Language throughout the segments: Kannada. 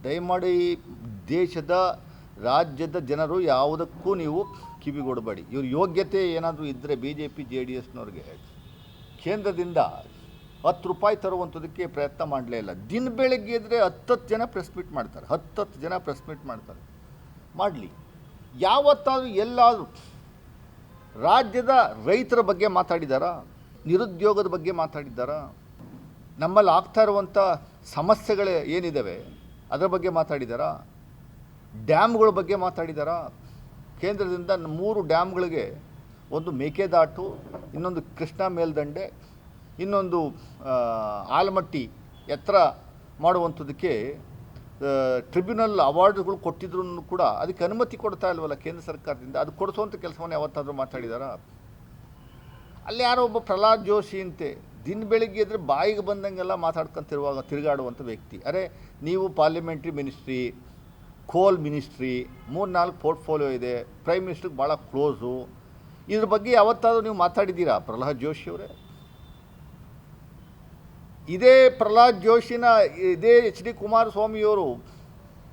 ದಯಮಾಡಿ ದೇಶದ ರಾಜ್ಯದ ಜನರು ಯಾವುದಕ್ಕೂ ನೀವು ಕಿವಿಗೊಡಬೇಡಿ. ಇವ್ರ ಯೋಗ್ಯತೆ ಏನಾದರೂ ಇದ್ದರೆ BJP JDSನವ್ರಿಗೆ ಕೇಂದ್ರದಿಂದ 10 ರೂಪಾಯಿ ತರುವಂಥದ್ದಕ್ಕೆ ಪ್ರಯತ್ನ ಮಾಡಲೇ ಇಲ್ಲ. ದಿನ ಬೆಳಗ್ಗೆ ಇದ್ದರೆ 10 ಜನ ಪ್ರೆಸ್ ಮೀಟ್ ಮಾಡ್ತಾರೆ, 10 ಜನ ಪ್ರೆಸ್ ಮೀಟ್ ಮಾಡ್ತಾರೆ. ಮಾಡಲಿ. ಯಾವತ್ತಾದರೂ ಎಲ್ಲಾದರೂ ರಾಜ್ಯದ ರೈತರ ಬಗ್ಗೆ ಮಾತಾಡಿದಾರಾ? ನಿರುದ್ಯೋಗದ ಬಗ್ಗೆ ಮಾತಾಡಿದ್ದಾರಾ? ನಮ್ಮಲ್ಲಿ ಆಗ್ತಾ ಇರುವಂಥ ಸಮಸ್ಯೆಗಳು ಏನಿದ್ದಾವೆ ಅದರ ಬಗ್ಗೆ ಮಾತಾಡಿದಾರಾ? ಡ್ಯಾಮ್ಗಳ ಬಗ್ಗೆ ಮಾತಾಡಿದಾರಾ? ಕೇಂದ್ರದಿಂದ 3 ಡ್ಯಾಮ್ಗಳಿಗೆ, ಒಂದು ಮೇಕೆದಾಟು, ಇನ್ನೊಂದು ಕೃಷ್ಣಾ ಮೇಲ್ದಂಡೆ, ಇನ್ನೊಂದು ಆಲಮಟ್ಟಿ ಎತ್ತರ ಮಾಡುವಂಥದ್ದಕ್ಕೆ ಟ್ರಿಬ್ಯುನಲ್ ಅವಾರ್ಡ್ಗಳು ಕೊಟ್ಟಿದ್ರು ಕೂಡ ಅದಕ್ಕೆ ಅನುಮತಿ ಕೊಡ್ತಾ ಇಲ್ವಲ್ಲ ಕೇಂದ್ರ ಸರ್ಕಾರದಿಂದ. ಅದು ಕೊಡಿಸುವಂಥ ಕೆಲಸವನ್ನು ಯಾವತ್ತಾದರೂ ಮಾತಾಡಿದಾರಾ? ಅಲ್ಲಿ ಯಾರೋ ಒಬ್ಬ ಪ್ರಹ್ಲಾದ್ ಜೋಶಿ ಅಂತೆ ದಿನ ಬೆಳಿಗ್ಗೆ ಇದ್ದರೆ ಬಾಯಿಗೆ ಬಂದಂಗೆಲ್ಲ ಮಾತಾಡ್ಕೊಂತಿರುವಾಗ ತಿರುಗಾಡುವಂಥ ವ್ಯಕ್ತಿ. ಅರೆ ನೀವು ಪಾರ್ಲಿಮೆಂಟ್ರಿ ಮಿನಿಸ್ಟ್ರಿ, ಕೋಲ್ ಮಿನಿಸ್ಟ್ರಿ, 3-4 ಪೋರ್ಟ್ಫೋಲಿಯೋ ಇದೆ, ಪ್ರೈಮ್ ಮಿನಿಸ್ಟ್ರಿಗೆ ಭಾಳ ಕ್ಲೋಸು. ಇದ್ರ ಬಗ್ಗೆ ಯಾವತ್ತಾದರೂ ನೀವು ಮಾತಾಡಿದ್ದೀರಾ ಪ್ರಹ್ಲಾದ್ ಜೋಶಿ ಅವರೇ? ಇದೇ ಪ್ರಹ್ಲಾದ್ ಜೋಶಿನ ಇದೇ HD ಕುಮಾರಸ್ವಾಮಿಯವರು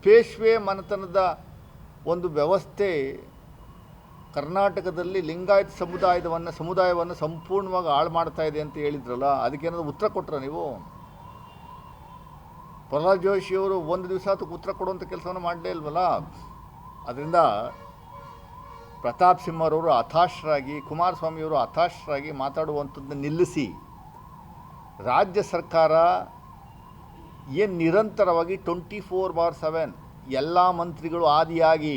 ಪೇಶ್ವೆ ಮನೆತನದ ಒಂದು ವ್ಯವಸ್ಥೆ ಕರ್ನಾಟಕದಲ್ಲಿ ಲಿಂಗಾಯತ ಸಮುದಾಯವನ್ನು ಸಂಪೂರ್ಣವಾಗಿ ಹಾಳು ಮಾಡ್ತಾ ಇದೆ ಅಂತ ಹೇಳಿದ್ರಲ್ಲ, ಅದಕ್ಕೇನಾದರೂ ಉತ್ತರ ಕೊಟ್ಟರೆ ನೀವು? ಪ್ರಹ್ಲಾದ್ ಜೋಶಿಯವರು ಒಂದು ದಿವಸ ಅದಕ್ಕೆ ಉತ್ತರ ಕೊಡುವಂಥ ಕೆಲಸವನ್ನು ಮಾಡಲೇ ಇಲ್ವಲ್ಲ. ಅದರಿಂದ ಪ್ರತಾಪ್ ಸಿಂಹರವರು ಹತಾಶರಾಗಿ, ಕುಮಾರಸ್ವಾಮಿಯವರು ಹತಾಶರಾಗಿ ಮಾತಾಡುವಂಥದ್ದನ್ನ ನಿಲ್ಲಿಸಿ, ರಾಜ್ಯ ಸರ್ಕಾರ ಏನು ನಿರಂತರವಾಗಿ 24/7 ಎಲ್ಲ ಮಂತ್ರಿಗಳು ಆದಿಯಾಗಿ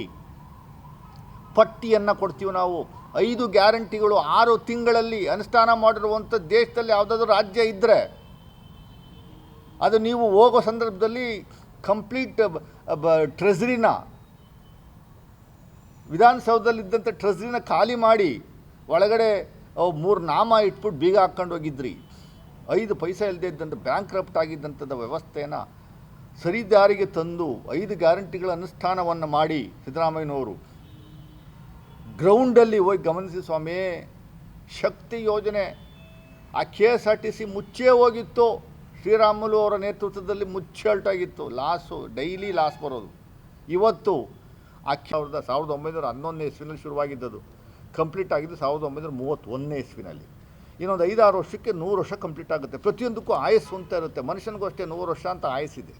ಪಟ್ಟಿಯನ್ನು ಕೊಡ್ತೀವಿ ನಾವು. 5 ಗ್ಯಾರಂಟಿಗಳು 6 ತಿಂಗಳಲ್ಲಿ ಅನುಷ್ಠಾನ ಮಾಡಿರುವಂಥ ದೇಶದಲ್ಲಿ ಯಾವುದಾದ್ರೂ ರಾಜ್ಯ ಇದ್ದರೆ ಅದು ನೀವು ಹೋಗೋ ಸಂದರ್ಭದಲ್ಲಿ ಕಂಪ್ಲೀಟ್ ಟ್ರೆಜರಿನ, ವಿಧಾನಸೌಧದಲ್ಲಿದ್ದಂಥ ಟ್ರೆಜರಿನ ಖಾಲಿ ಮಾಡಿ ಒಳಗಡೆ 3 ನಾಮ ಇಟ್ಬಿಟ್ಟು ಬೀಗ ಹಾಕ್ಕೊಂಡು ಹೋಗಿದ್ರಿ. 5 ಪೈಸೆ ಇಲ್ಲದೆ ಇದ್ದಂಥ ಬ್ಯಾಂಕ್ರಪ್ಟ್ ಆಗಿದ್ದಂಥದ್ದು ವ್ಯವಸ್ಥೆಯನ್ನು ಸರಿದಾರಿಗೆ ತಂದು 5 ಗ್ಯಾರಂಟಿಗಳ ಅನುಷ್ಠಾನವನ್ನು ಮಾಡಿ ಸಿದ್ದರಾಮಯ್ಯನವರು ಗ್ರೌಂಡಲ್ಲಿ ಹೋಗಿ ಗಮನಿಸಿ ಸ್ವಾಮಿ. ಶಕ್ತಿ ಯೋಜನೆ ಆ KSRTC ಮುಚ್ಚೇ ಹೋಗಿತ್ತು. ಶ್ರೀರಾಮುಲು ಅವರ ನೇತೃತ್ವದಲ್ಲಿ ಮುಚ್ಚಲ್ಟಾಗಿತ್ತು. ಲಾಸು, ಡೈಲಿ ಲಾಸ್ ಬರೋದು. ಇವತ್ತು ಆ 1911ನೇ ಇಸ್ವಿನಲ್ಲಿ ಶುರುವಾಗಿದ್ದದು, ಕಂಪ್ಲೀಟ್ ಆಗಿದ್ದು 1931ನೇ ಇಸ್ವಿನಲ್ಲಿ. ಇನ್ನೊಂದು 5-6 ವರ್ಷಕ್ಕೆ 100 ವರ್ಷ ಕಂಪ್ಲೀಟ್ ಆಗುತ್ತೆ. ಪ್ರತಿಯೊಂದಕ್ಕೂ ಆಯಸ್ಸು ಅಂತ ಇರುತ್ತೆ. ಮನುಷ್ಯನಿಗೂ ಅಷ್ಟೇ 100 ವರ್ಷ ಅಂತ ಆಯಸ್ಸಿದೆ,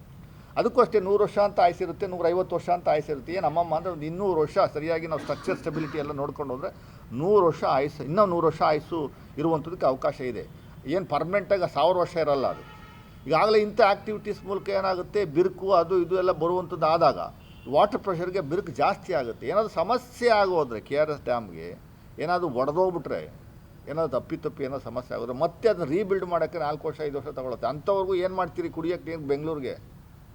ಅದಕ್ಕೂ ಅಷ್ಟೇ 100 ವರ್ಷ ಅಂತ ಆಯಸ್ಸಿರುತ್ತೆ, 150 ವರ್ಷ ಅಂತ ಆಯಸ್ಸಿರುತ್ತೆ. ಏನು ನಮ್ಮಮ್ಮ ಅಂದರೆ ಒಂದು 200 ವರ್ಷ ಸರಿಯಾಗಿ ನಾವು ಸ್ಟ್ರಕ್ಚರ್ ಸ್ಟೆಬಿಲಿಟಿ ಎಲ್ಲ ನೋಡ್ಕೊಂಡು ಹೋದರೆ 100 ವರ್ಷ ಆಯಸ್ಸು, ಇನ್ನೂ 100 ವರ್ಷ ಆಯಸ್ಸು ಇರುವಂಥದ್ದಕ್ಕೆ ಅವಕಾಶ ಇದೆ. ಏನು ಪರ್ಮನೆಂಟಾಗಿ 1000 ವರ್ಷ ಇರಲ್ಲ ಅದು. ಈಗಾಗಲೇ ಇಂಥ ಆ್ಯಕ್ಟಿವಿಟೀಸ್ ಮೂಲಕ ಏನಾಗುತ್ತೆ, ಬಿರುಕು ಅದು ಇದು ಎಲ್ಲ ಬರುವಂಥದ್ದು ಆದಾಗ ವಾಟರ್ ಪ್ರೆಷರ್ಗೆ ಬಿರುಕು ಜಾಸ್ತಿ ಆಗುತ್ತೆ. ಏನಾದರೂ ಸಮಸ್ಯೆ ಆಗೋದ್ರೆ KRS ಡ್ಯಾಮ್ಗೆ ಏನಾದರೂ ಒಡೆದೋಗ್ಬಿಟ್ರೆ, ಏನಾದರೂ ತಪ್ಪಿ ಏನೋ ಸಮಸ್ಯೆ ಆಗೋದ್ರೆ ಮತ್ತೆ ಅದನ್ನು ರೀಬಿಲ್ಡ್ ಮಾಡೋಕ್ಕೆ 4 ವರ್ಷ 5 ವರ್ಷ ತಗೊಳುತ್ತೆ. ಅಂಥವ್ರಿಗೂ ಏನು ಮಾಡ್ತೀರಿ? ಕುಡಿಯೋಕ್ಕೆ ಏನು ಬೆಂಗಳೂರಿಗೆ